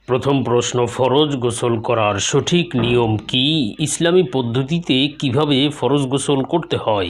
প্রথম প্রশ্ন, ফরজ গোসল করার সঠিক নিয়ম কি? ইসলামী পদ্ধতিতে কিভাবে ফরজ গোসল করতে হয়?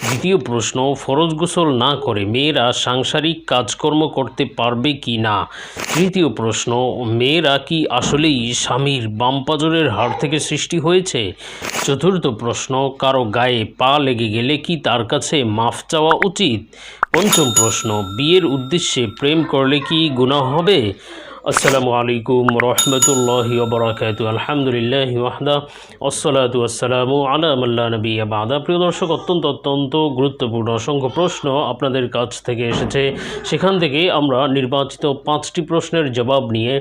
দ্বিতীয় প্রশ্ন, ফরজ গোসল না করে মেয়েরা সাংসারিক কাজকর্ম করতে পারবে কি না? তৃতীয় প্রশ্ন, মেয়েরা কি আসলেই স্বামীর বাম পাঁজরের হাড় থেকে সৃষ্টি হয়েছে? চতুর্থ প্রশ্ন, কারো গায়ে পা লেগে গেলে কি তার কাছে মাফ চাওয়া উচিত? পঞ্চম প্রশ্ন, বিয়ের উদ্দেশ্যে প্রেম করলে কি গুনাহ হবে? আসসালামু আলাইকুম রহমতুল্লাহি ওয়া বারাকাতুহু। আলহামদুলিল্লাহি ওয়াহদা ওয়াসসালাতু ওয়াসসালামু আলা মান লা নাবিয়্যা বা'দা। প্রিয় দর্শক, অত্যন্ত গুরুত্বপূর্ণ অসংখ্য প্রশ্ন আপনাদের কাছ থেকে এসেছে। সেখান থেকে আমরা নির্বাচিত 5টি প্রশ্নের জবাব নিয়ে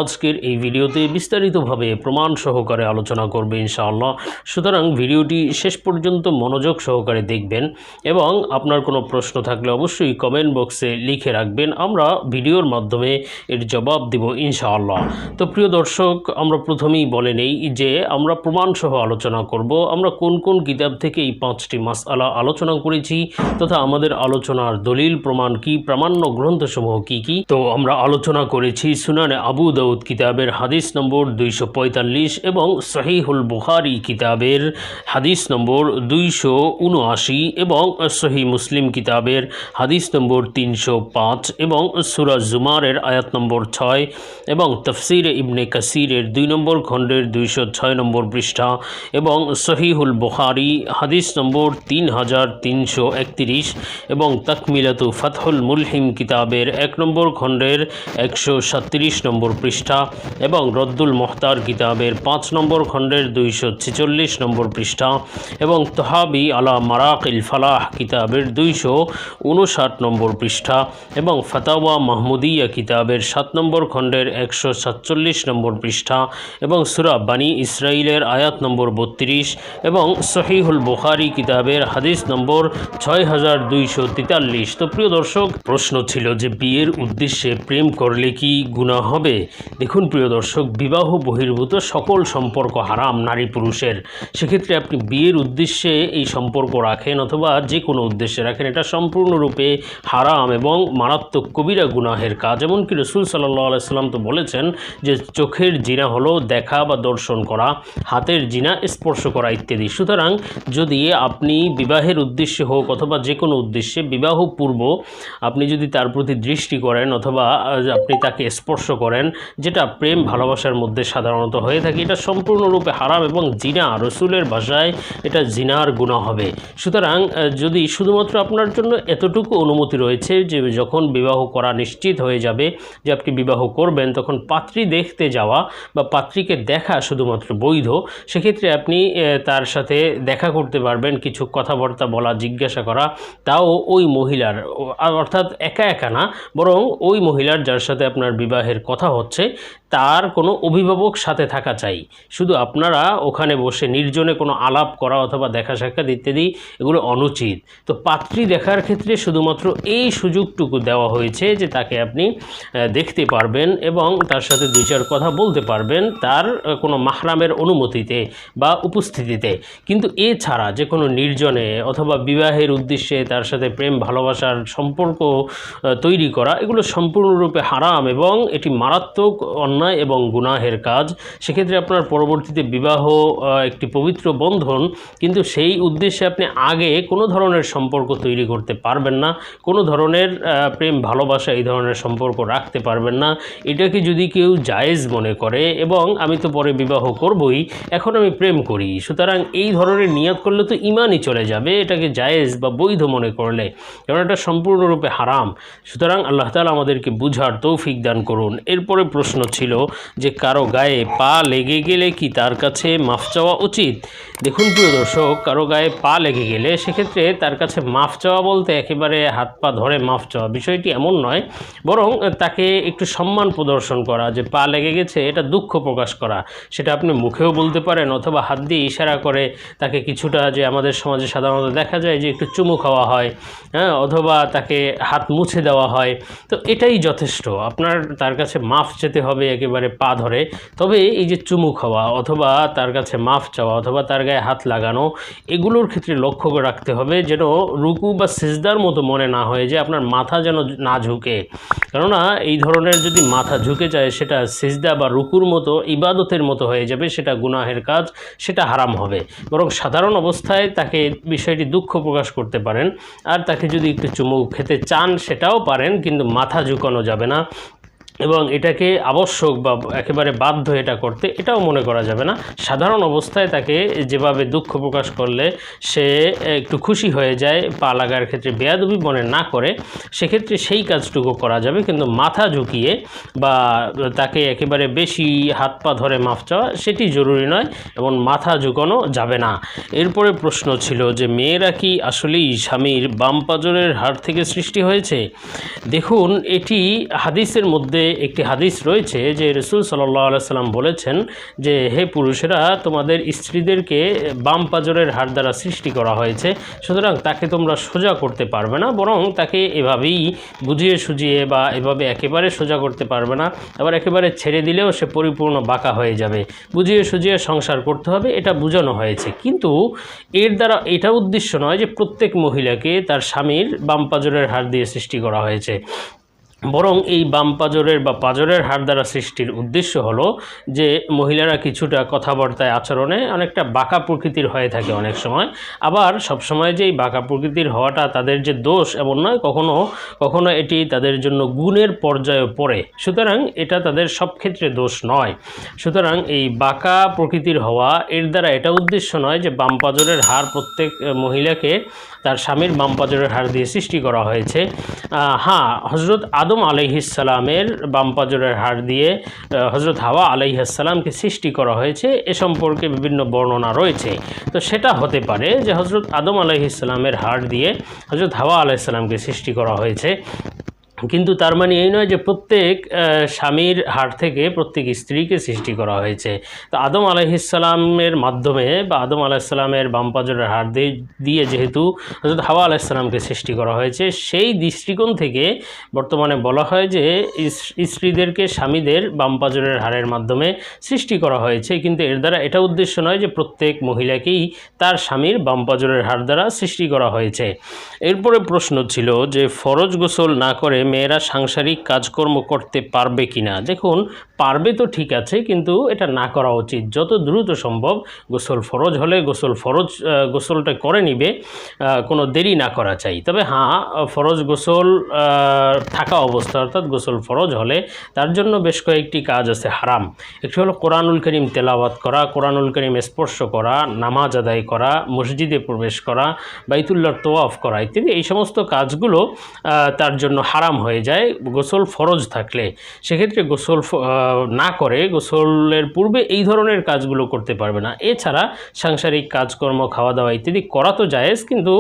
আজকের এই ভিডিওতে বিস্তারিতভাবে প্রমাণ সহকারে আলোচনা করব ইনশাআল্লাহ। সুতরাং ভিডিওটি শেষ পর্যন্ত মনোযোগ সহকারে দেখবেন এবং আপনার কোনো প্রশ্ন থাকলে অবশ্যই কমেন্ট বক্সে লিখে রাখবেন। আমরা ভিডিওর মাধ্যমে এর জবাব দিব ইনশাআল্লাহ। তো প্রিয় দর্শক, আমরা প্রথমেই বলে নেই যে আমরা প্রমাণসহ আলোচনা করব। আমরা কোন কোন কিতাব থেকে এই 5টি মাসআলা আলোচনা করেছি তথা আমাদের আলোচনার দলিল প্রমাণ কি, প্রামাণ্য গ্রন্থসমূহ কি কি। তো আমরা আলোচনা করেছি সুনানে আবু দাউদ কিতাবের হাদিস নম্বর 245 এবং সহিহুল বুখারী কিতাবের হাদিস নম্বর 279 এবং সহিহ মুসলিম কিতাবের হাদিস নম্বর 305 এবং সূরা জুমারের আয়াত নম্বর 6 এবং তাফসিরে ইবনে কাসিরের 2 নম্বর খণ্ডের 206 নম্বর পৃষ্ঠা এবং সহিহুল বুখারী হাদিস নম্বর 3331 এবং তাকমিলাতু ফাতহুল মুলহিম কিতাবের 1 নম্বর খণ্ডের 137 নম্বর পৃষ্ঠা এবং রদ্দুল মুহতার কিতাবের 5 নম্বর খণ্ডের 246 নম্বর পৃষ্ঠা এবং তহাবি আলা মারাকিল ফালাহ কিতাবের 259 নম্বর পৃষ্ঠা এবং ফাতাওয়া মাহমুদিয়া কিতাবের 7 নম্বর খণ্ডের 147 নম্বর পৃষ্ঠা এবং সূরা বানী ইসরাইলের আয়াত নম্বর 32 এবং সহিহুল বুখারী কিতাবের হাদিস নম্বর 6243। তো প্রিয় দর্শক, প্রশ্ন ছিল যে বিয়ের উদ্দেশ্যে প্রেম করলে কি গুনাহ হবে? দেখুন প্রিয় দর্শক, বিবাহ বহির্ভূত সকল সম্পর্ক হারাম নারী পুরুষের। সেক্ষেত্রে আপনি বিয়ের উদ্দেশ্যে এই সম্পর্ক রাখেন অথবা যে কোনো উদ্দেশ্যে রাখেন, এটা সম্পূর্ণরূপে হারাম এবং মারাত্মক কবিরা গুনাহের কাজ। এমনকি রাসূল সাল্লাল্লাহু আলাইহি সাল্লাম তো বলেছেন যে চোখের জিনা হলো দেখা বা দর্শন করা, হাতের জিনা স্পর্শ করা ইত্যাদি। সুতরাং যদি আপনি বিবাহের উদ্দেশ্যে হোক অথবা যে কোনো উদ্দেশ্যে বিবাহ পূর্ব আপনি যদি তার প্রতি দৃষ্টি করেন অথবা আপনি তাকে স্পর্শ করেন, যেটা প্রেম ভালোবাসার মধ্যে সাধারণত হয়ে থাকে, এটা সম্পূর্ণরূপে হারাম এবং জিনা, রসুলের ভাষায় এটা জিনার গুনাহ হবে। সুতরাং যদি শুধুমাত্র আপনার জন্য এতটুকু অনুমতি রয়েছে যে যখন বিবাহ করা নিশ্চিত হয়ে যাবে যে আপনি বিবাহ করবেন, তখন পাত্রী দেখতে যাওয়া বা পাত্রীকে দেখা শুধুমাত্র বৈধ। সেক্ষেত্রে আপনি তার সাথে দেখা করতে পারবেন, কিছু কথাবার্তা বলা, জিজ্ঞাসা করা, তাও ওই মহিলার, অর্থাৎ একা একা না, বরং ওই মহিলার যার সাথে আপনার বিবাহের কথা হচ্ছে তার কোনো অভিভাবক সাথে থাকা চাই। শুধু আপনারা ওখানে বসে নির্জনে কোনো আলাপ করা অথবা দেখা সাক্ষাৎ ইত্যাদি এগুলো অনুচিত। তো পাত্রী দেখার ক্ষেত্রে শুধুমাত্র এই সুযোগটুকু দেওয়া হয়েছে যে তাকে আপনি দেখতে পারবেন এবং তার সাথে 2-4 কথা বলতে পারবেন তার কোনো মাহরামের অনুমতিতে বা উপস্থিতিতে। কিন্তু এছাড়া যে কোনো নির্জনে অথবা বিবাহের উদ্দেশ্যে তার সাথে প্রেম ভালোবাসার সম্পর্ক তৈরি করা, এগুলো সম্পূর্ণরূপে হারাম এবং এটি মারাত্মক অন্যায় এবং গুনাহের কাজ। সেক্ষেত্রে আপনার পরবর্তীতে বিবাহ একটি পবিত্র বন্ধন, কিন্তু সেই উদ্দেশ্যে আপনি আগে কোনো ধরনের সম্পর্ক তৈরি করতে পারবেন না, কোনো ধরনের প্রেম ভালোবাসা এই ধরনের সম্পর্ক রাখতে পারবেন না। এটাকে যদি কেউ জায়েজ মনে করে এবং আমি তো পরে বিবাহ করবই, এখন আমি প্রেম করি, সুতরাং এই ধরনের নিয়ত করলে তো ঈমানই চলে যাবে এটাকে জায়েজ বা বৈধ মনে করলে, কারণ এটা সম্পূর্ণরূপে হারাম। সুতরাং আল্লাহ তাআলা আমাদেরকে বুঝার তৌফিক দান করুন। এরপরে প্রশ্ন ছিল যে কারো গায়ে পা লেগে গেলে কি তার কাছে মাফ চাওয়া উচিত? দেখুন প্রিয় দর্শক, কারো গায়ে পা লেগে গেলে সেক্ষেত্রে তার কাছে মাফ চাওয়া বলতে একেবারে হাত পা ধরে মাফ চাওয়া বিষয়টি এমন নয়, বরং তাকে একটু সম্মান প্রদর্শন করা, যে পা লেগে গেছে এটা দুঃখ প্রকাশ করা। সেটা আপনি মুখেও বলতে পারেন অথবা হাত দিয়ে ইশারা করে তাকে কিছুটা, যে আমাদের সমাজে সাধারণত দেখা যায় যে একটু চুমু খাওয়া হয়, হ্যাঁ, অথবা তাকে হাত মুছে দেওয়া হয়। তো এটাই যথেষ্ট। আপনার তার কাছে মাফ চেতে হবে একেবারে পা ধরে, তবে এই যে চুমু খাওয়া অথবা তার কাছে মাফ চাওয়া অথবা তার গায়ে হাত লাগানো, এগুলোর ক্ষেত্রে লক্ষ্য রাখতে হবে যেন রুকু বা সিজদার মতো মনে না হয়, যে আপনার মাথা যেন না ঝুঁকে। কেননা এই ধরনের যদি মাথা ঝুঁকে যায় সেটা সিজদা বা রুকুর মতো ইবাদতের মতো হয়ে যাবে, সেটা গুনাহের কাজ, সেটা হারাম হবে। বরং সাধারণ অবস্থায় তাকে বিষয়টি দুঃখ প্রকাশ করতে পারেন, আর তাকে যদি একটু চুমু খেতে চান সেটাও পারেন, কিন্তু মাথা ঝুঁকানো যাবে না এবং এটাকে আবশ্যক বা একেবারে বাধ্য এটা করতে এটাও মনে করা যাবে না। সাধারণ অবস্থায় তাকে যেভাবে দুঃখ প্রকাশ করলে সে একটু খুশি হয়ে যায়, পা লাগার ক্ষেত্রে বেয়াদবি মনে না করে, সেক্ষেত্রে সেই কাজটুকু করা যাবে, কিন্তু মাথা ঝুঁকিয়ে বা তাকে একেবারে বেশি হাত পা ধরে মাফ চাওয়া সেটি জরুরি নয় এবং মাথা ঝুঁকানো যাবে না। এরপরে প্রশ্ন ছিল যে মেয়েরা কি আসলেই স্বামীর বাম পাঁজরের হাড় থেকে সৃষ্টি হয়েছে? দেখুন, এটি হাদিসের মধ্যে একটি হাদিস রয়েছে যে রাসূল সাল্লাল্লাহু আলাইহি সাল্লাম বলেছেন যে হে পুরুষেরা, তোমাদের স্ত্রীদেরকে বাম পাঁজরের হাড় দ্বারা সৃষ্টি করা হয়েছে, সুতরাং তাকে তোমরা সোজা করতে পারবে না, বরং তাকে এভাবেই বুঝিয়ে সুজিয়ে বা এভাবে একেবারে সোজা করতে পারবে না, আবার একেবারে ছেড়ে দিলেও সে পরিপূর্ণ বাঁকা হয়ে যাবে, বুঝিয়ে সুজিয়ে সংসার করতে হবে, এটা বোঝানো হয়েছে। কিন্তু এর দ্বারা এটা উদ্দেশ্য নয় যে প্রত্যেক মহিলাকে তার স্বামীর বাম পাঁজরের হাড় দিয়ে সৃষ্টি করা হয়েছে, বরং এই বাম পাঁজরের বা পাঁজরের হাড় দ্বারা সৃষ্টির উদ্দেশ্য হলো যে মহিলারা কিছুটা কথাবার্তায় আচরণে অনেকটা বাঁকা প্রকৃতির হয়ে থাকে অনেক সময়, আবার সবসময় যে এই বাঁকা প্রকৃতির হওয়াটা তাদের যে দোষ এমন নয়, কখনো কখনো এটি তাদের জন্য গুণের পর্যায়ে পড়ে, সুতরাং এটা তাদের সব ক্ষেত্রে দোষ নয়। সুতরাং এই বাঁকা প্রকৃতির হওয়া এর দ্বারা এটা উদ্দেশ্য নয় যে বাম পাঁজরের হাড় প্রত্যেক মহিলাকে তার স্বামীর বাম পাঁজরের হাড় দিয়ে সৃষ্টি করা হয়েছে। হ্যাঁ, হজরত আদম আলাইহিসসালামের বাম পাঁজরের হাড় দিয়ে হজরত হাওয়া আলাইহিসসালামকে সৃষ্টি করা হয়েছে, এ সম্পর্কে বিভিন্ন বর্ণনা রয়েছে। তো সেটা হতে পারে যে হজরত আদম আলাইহিসসালামের হাড় দিয়ে হজরত হাওয়া আলাইহিসসালামকে সৃষ্টি করা হয়েছে, কিন্তু তার মানে এই নয় যে প্রত্যেক স্বামীর হাড় থেকে প্রত্যেক স্ত্রীকে সৃষ্টি করা হয়েছে। তো আদম আলাইহিসসালামের মাধ্যমে বা আদম আলাইহিসসালামের বাম পাঁজরের হাড় দিয়ে যেহেতু হযরত হাওয়া আলাইহিসসালামকে সৃষ্টি করা হয়েছে, সেই দৃষ্টিকোণ থেকে বর্তমানে বলা হয় যে স্ত্রীদেরকে স্বামীদের বাম পাঁজরের হাড়ের মাধ্যমে সৃষ্টি করা হয়েছে, কিন্তু এর দ্বারা এটা উদ্দেশ্য নয় যে প্রত্যেক মহিলাকেই তার স্বামীর বাম পাঁজরের হাড় দ্বারা সৃষ্টি করা হয়েছে। এরপরে প্রশ্ন ছিল যে ফরজ গোসল না করে মেয়েরা সাংসারিক কাজকর্ম করতে পারবে কিনা? দেখুন, পারবে তো ঠিক আছে, কিন্তু এটা না করা উচিত। যত দ্রুত সম্ভব গোসল ফরজ হলে গোসলটা করে নিবে, কোনো দেরি না করা চাই। তবে হ্যাঁ, ফরজ গোসল থাকা অবস্থা অর্থাৎ গোসল ফরজ হলে তার জন্য বেশ কয়েকটি কাজ আছে হারাম। একটি হলো কোরআনুল কারীম তেলাওয়াত করা, কোরআনুল কারীম স্পর্শ করা, নামাজ আদায় করা, মসজিদে প্রবেশ করা, বাইতুল্লাহর তওয়াফ করা ইত্যাদি। এই সমস্ত কাজগুলো তার জন্য হারাম হয়ে যায় গোসল ফরজ থাকলে। সেক্ষেত্রে গোসল না করে গোসলের পূর্বে এই ধরনের কাজগুলো করতে পারবে না। এছাড়া সাংসারিক কাজকর্ম, খাওয়া দাওয়া ইত্যাদি করা তো জায়েজ, কিন্তু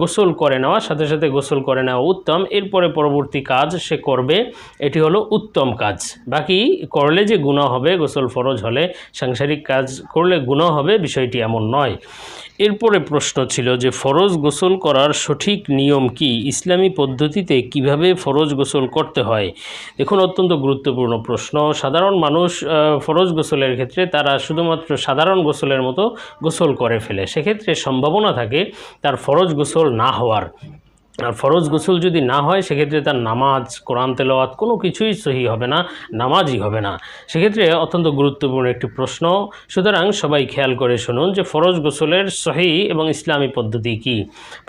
গোসল করে নেওয়া, সাথে সাথে গোসল করে নেওয়া উত্তম, এরপরে পরবর্তী কাজ সে করবে, এটি হলো উত্তম কাজ। বাকি করলে যে গুনাহ হবে, গোসল ফরজ হলে সাংসারিক কাজ করলে গুনাহ হবে, বিষয়টি এমন নয়। এরপরে প্রশ্ন ছিল যে ফরজ গোসল করার সঠিক নিয়ম কি? ইসলামী পদ্ধতিতে কিভাবে ফরজ গোসল করতে হয়? দেখুন, অত্যন্ত গুরুত্বপূর্ণ প্রশ্ন। সাধারণ মানুষ ফরজ গোসলের ক্ষেত্রে তারা শুধুমাত্র সাধারণ গোসলের মতো গোসল করে ফেলে, সেক্ষেত্রে সম্ভাবনা থাকে তার ফরজ গোসল না হওয়ার। আর ফরজ গোসল যদি না হয় সেক্ষেত্রে তার নামাজ, কোরআন তেলাওয়াত কোনো কিছুই সহি হবে না, নামাজই হবে না। সেক্ষেত্রে অত্যন্ত গুরুত্বপূর্ণ একটি প্রশ্ন। সুতরাং সবাই খেয়াল করে শুনুন যে ফরজ গোসলের সহি এবং ইসলামী পদ্ধতি কি।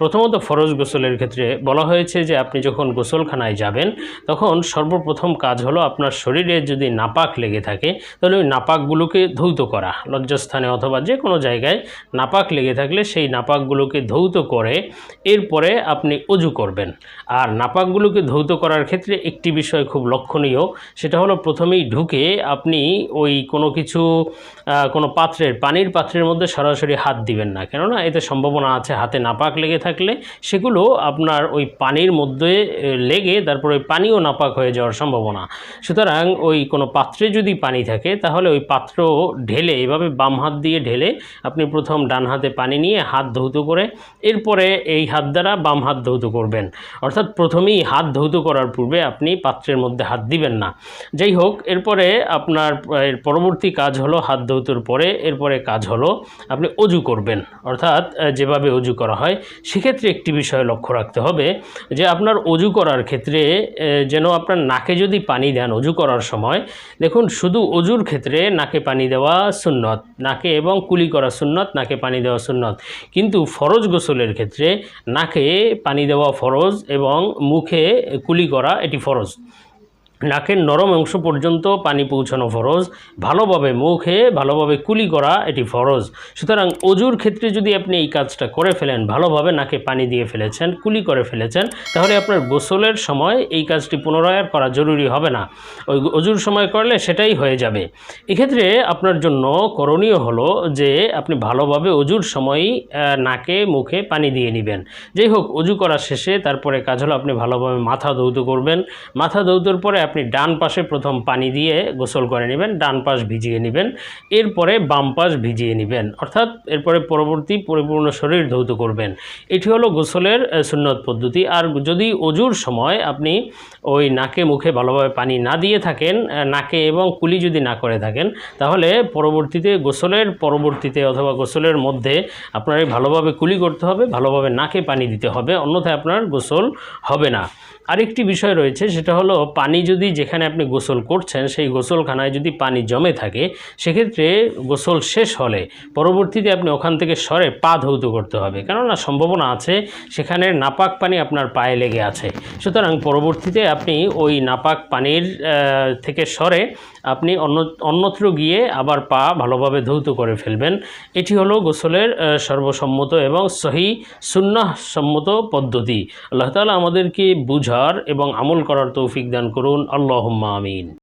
প্রথমত, ফরজ গোসলের ক্ষেত্রে বলা হয়েছে যে আপনি যখন গোসলখানায় যাবেন তখন সর্বপ্রথম কাজ হলো আপনার শরীরে যদি নাপাক লেগে থাকে তাহলে ওই নাপাকগুলোকে ধৌত করা। লজ্জাস্থানে অথবা যে কোনো জায়গায় নাপাক লেগে থাকলে সেই নাপাকগুলোকে ধৌত করে এরপরে আপনি অজু করবেন। আর নাপাকগুলোকে ধৌত করার ক্ষেত্রে একটি বিষয় খুব লক্ষণীয়, সেটা হলো প্রথমেই ঢুকে আপনি ওই কোনো পানির পাত্রের মধ্যে সরাসরি হাত দিবেন না, কেননা এতে সম্ভাবনা আছে হাতে নাপাক লেগে থাকলে সেগুলো আপনার ওই পানির মধ্যে লেগে তারপর ওই পানিও নাপাক হয়ে যাওয়ার সম্ভাবনা। সুতরাং ওই কোনো পাত্রে যদি পানি থাকে তাহলে ওই পাত্র ঢেলে, এভাবে বাম হাত দিয়ে ঢেলে আপনি প্রথম ডান হাতে পানি নিয়ে হাত ধৌত করে এরপরে এই হাত দ্বারা বাম হাত ধৌত করবেন। অর্থাৎ প্রথমেই হাত ধৌত করার পূর্বে আপনি পাত্রের মধ্যে হাত দিবেন না। যাই হোক, এরপরে আপনার এর পরবর্তী কাজ হলো হাত ধৌতর পরে এরপরে কাজ হলো আপনি অজু করবেন, অর্থাৎ যেভাবে অজু করা হয়। সেক্ষেত্রে একটি বিষয় লক্ষ্য রাখতে হবে যে আপনার অজু করার ক্ষেত্রে যেন আপনার নাকে যদি পানি দেন অজু করার সময়, দেখুন শুধু অজুর ক্ষেত্রে নাকে পানি দেওয়া সুন্নত, নাকে এবং কুলি করা সুন্নত, নাকে পানি দেওয়া সুন্নত, কিন্তু ফরজ গোসলের ক্ষেত্রে নাকে পানি দেওয়া ফরজ এবং মুখে কুলি করা এটি ফরজ। নাকের নরম অংশ পর্যন্ত পানি পৌঁছানো ফরজ, ভালোভাবে মুখে ভালোভাবে কুলি করা এটি ফরজ। সুতরাং অজুর ক্ষেত্রে যদি আপনি এই কাজটা করে ফেলেন, ভালোভাবে নাকে পানি দিয়ে ফেলেছেন, কুলি করে ফেলেছেন, তাহলে আপনার গোসলের সময় এই কাজটি পুনরায় আর করা জরুরি হবে না। ওই অজুর সময় করলে সেটাই হয়ে যাবে। এক্ষেত্রে আপনার জন্য করণীয় হলো যে আপনি ভালোভাবে অজুর সময়ই নাকে মুখে পানি দিয়ে নেবেন। যাই হোক, অজু করা শেষে তারপরে কাজ হলো আপনি ভালোভাবে মাথা ধৌত করবেন। মাথা ধৌতর পরে আপনি ডান পাশে প্রথম পানি দিয়ে গোসল করে নেবেন, ডান পাশ ভিজিয়ে নেবেন, এরপরে বাম পাশ ভিজিয়ে নেবেন, অর্থাৎ এরপরে পরবর্তী পরিপূর্ণ শরীর ধৌত করবেন। এটি হলো গোসলের সুন্নত পদ্ধতি। আর যদি অজুর সময় আপনি ওই নাকে মুখে ভালোভাবে পানি না দিয়ে থাকেন, নাকে এবং কুলি যদি না করে থাকেন, তাহলে পরবর্তীতে গোসলের পরবর্তীতে অথবা গোসলের মধ্যে আপনার ভালোভাবে কুলি করতে হবে, ভালোভাবে নাকে পানি দিতে হবে, অন্যথায় আপনার গোসল হবে না। আরেকটি বিষয় রয়েছে, সেটা হলো পানি যদি যেখানে আপনি গোসল করছেন সেই গোসলখানায় যদি পানি জমে থাকে, সেক্ষেত্রে গোসল শেষ হলে পরবর্তীতে আপনি ওখান থেকে সরে পা ধৌত করতে হবে, কেননা সম্ভাবনা আছে সেখানে নাপাক পানি আপনার পায়ে লেগে আছে। সুতরাং পরবর্তীতে আপনি ওই নাপাক পানির থেকে সরে আপনি অন্যত্র গিয়ে আবার পা ভালোভাবে ধৌত করে ফেলবেন। এটি হলো গোসলের সর্বসম্মত এবং সহি সুন্নাহ সম্মত পদ্ধতি। আল্লাহ তাআলা আমাদেরকে বুঝার এবং আমল করার তৌফিক দান করুন। আল্লাহুম্মা আমিন।